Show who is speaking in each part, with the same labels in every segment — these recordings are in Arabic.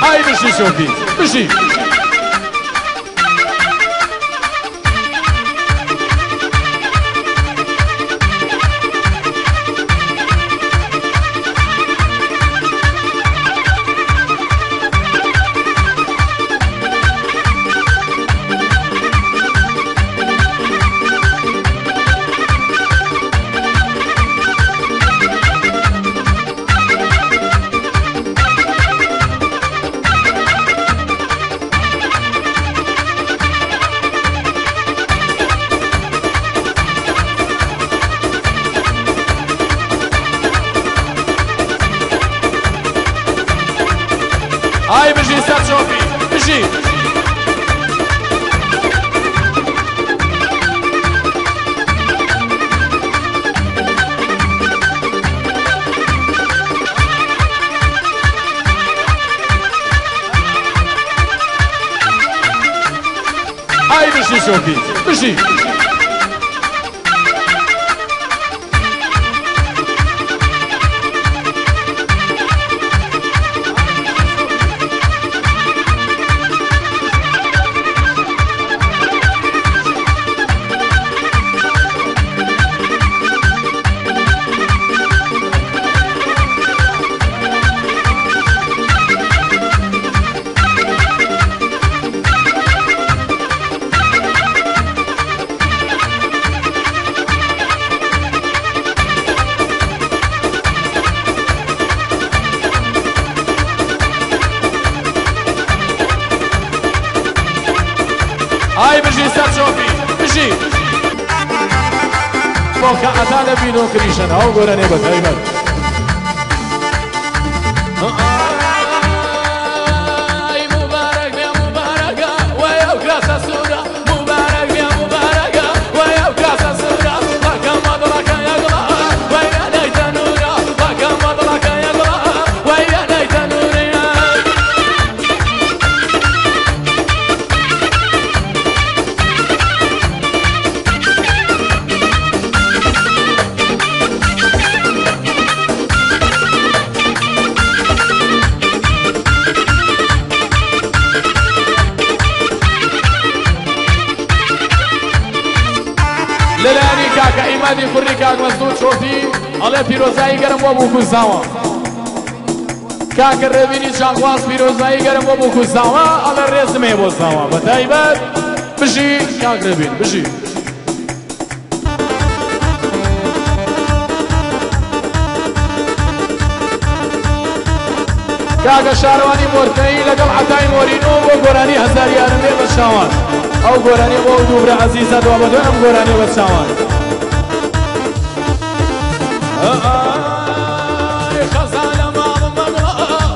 Speaker 1: هاي بشي شوفي بشي هاي بجي استاذ شوفي بجي هاي بجي شوفي بجي هاي بجي استاذ شوفي بجي فوق عدالة بينو كريشن هاو قولاني بس هاي بس هاي مبارك يا مباركة ويا وكاسة سورة مبارك يا مباركة ويا وكاسة سورة وكم مضلك يا قلعة ويا نيت نورة وكم مضلك يا قلعة ويا نيت نورة للانی کاکا ایمادی کوڕی کاک مەزدوور چۆفی ئەڵێ پیرۆزایی گەرم بۆ بوو کوزاوە کاکە ڕێبینی چاقواز پیرۆزایی گەرم بۆ بوو کوزاوە ئەڵێ ڕێزمێ بۆ زاوە بەتایبەت بژی کاک ڕێبین بژی کاکە شارەوانی مۆرتەیی لەگەڵ عەتای مۆرینۆ بۆ گۆرانی هەزاریارم بێ بە چاوان ئەو گۆرانی بۆ دووبرە عەزیزە دوا بەدوێ ئەم گۆرانی بە چاوان خەزانە ماڵم مەگڵە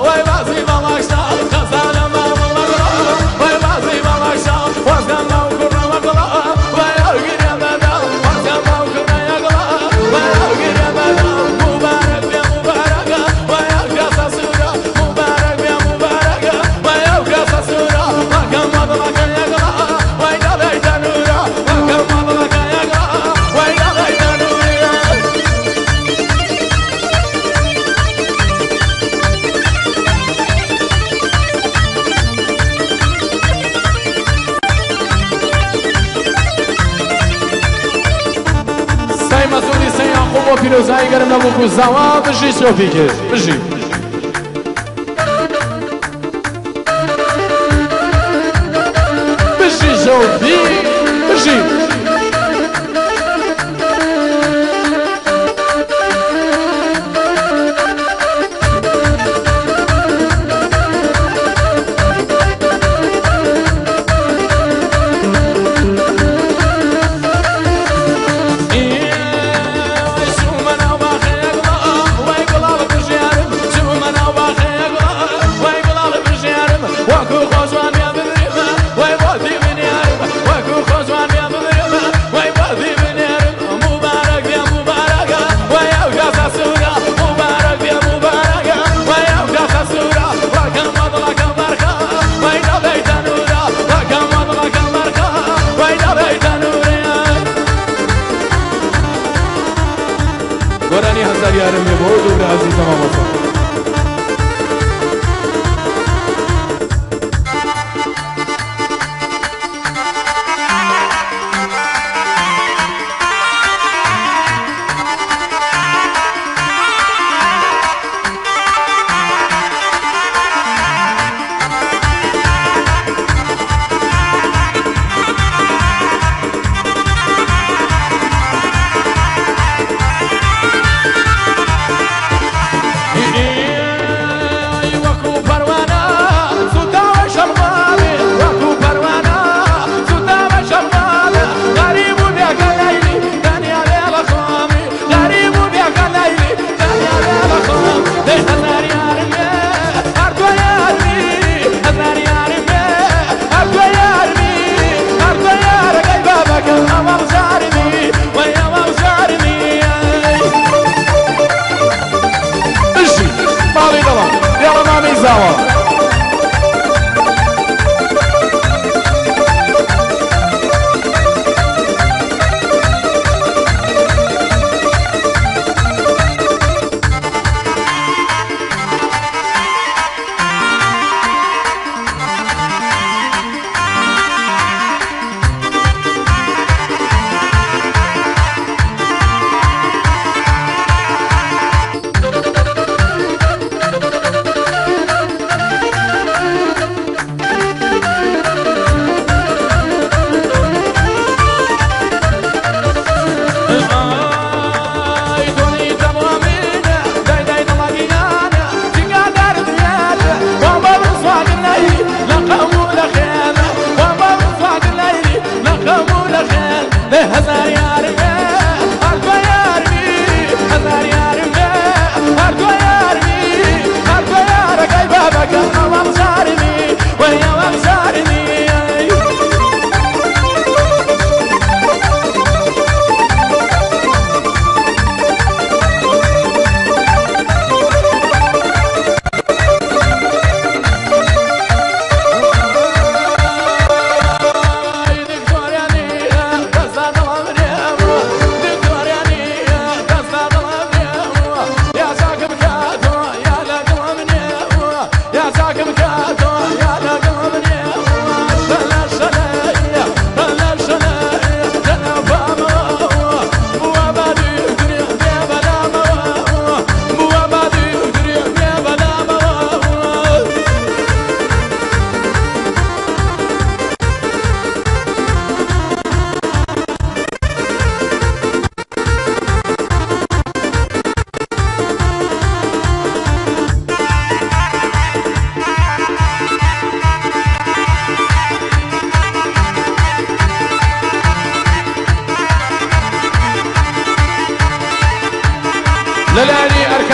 Speaker 1: وای بازی مەڵاشا خەزانە ماڵم مەگڵە وای بازی مەڵاشا وەزگەم ماو کوڕە مەگڵە وای ئەوگیرە بەدە وەزگەم ماو کوڕە یەگڵە وای ئەوگیرە بەدە مبارەک بێ مبارەکە وای ئەوکاسە سوورە مبارەک بێ مبارەکە وای ئەوکاسە سوورە وەکەم مەدڵەکە یەگڵە وای دەڵێیتە نورە وەکەم مەدڵەکە یەگڵە وای دەڵێیتە نورە سەی مەسعودی سەی یاقوب بۆ پیرۆزایی گەرم لەبوو کوزاوە بژی شۆفی کرد بژی بژی شۆفی بژی وەکو خۆزوان یا ببرێمە وای بۆ دیمنیارم وەکو خۆزوان یا ببرێمە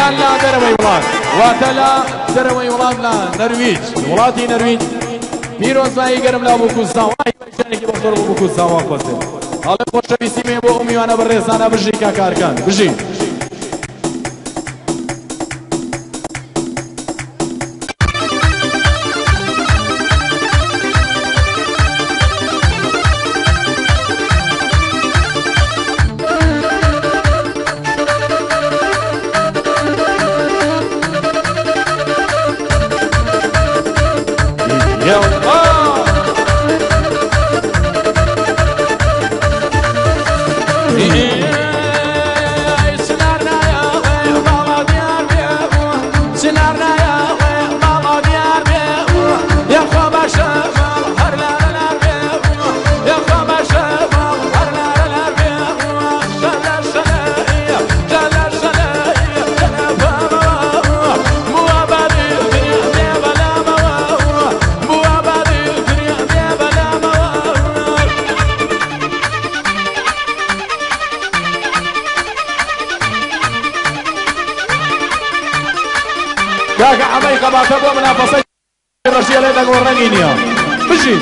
Speaker 1: یان لا دەرەوەی وڵات واتە لە دەرەوەی وڵات لە نەرویج وڵاتی نەرویج پیرۆزبایی گەرم لا بۆ کوردستان وای بەشێنێکی بەختۆر بۆ کوردستان وا خۆسێ هەڵێ خۆشەویستی مێ بۆ ئەو میوانە بەڕێزانە بژی کاکارکان بژی كاكا عمي قبعتها بو منافسة الرشية ليدا قورنينيا بجي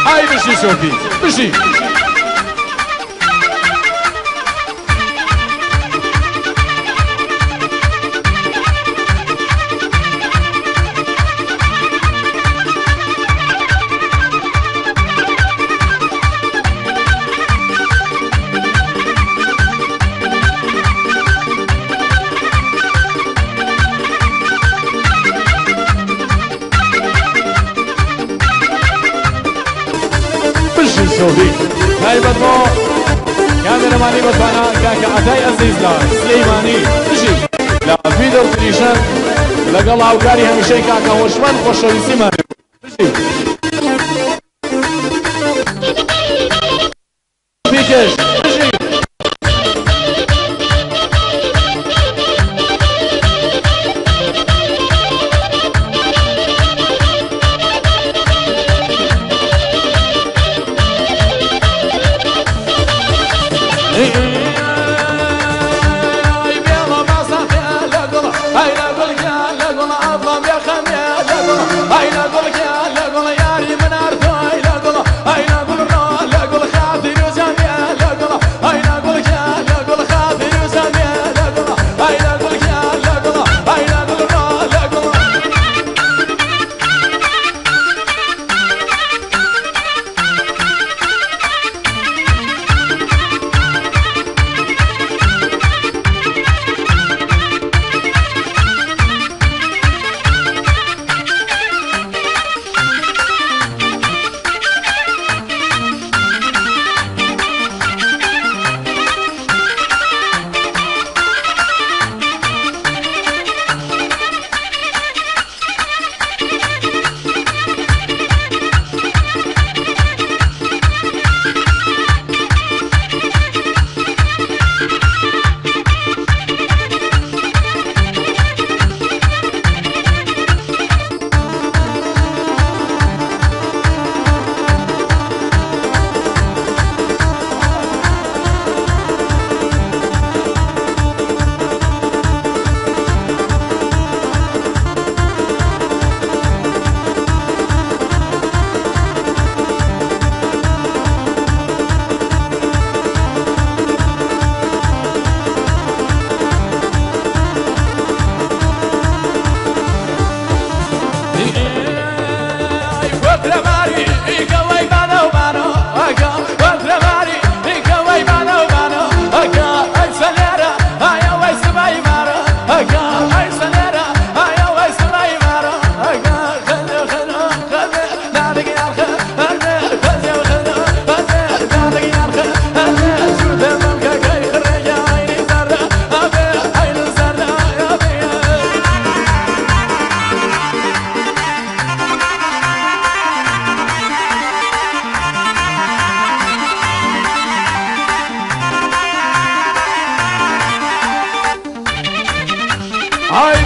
Speaker 1: هاي بشي صوفي بشي صوفي هاي بدو كاميرا ماني بطانا كاكا عتاي عزيز لا سليماني بشي لا فيديو تريشان لقال عوكاري همشي كاكا وشمان خوشويسي ماني بشي بيكش بشي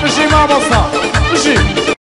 Speaker 1: بشي ما بصنا بشي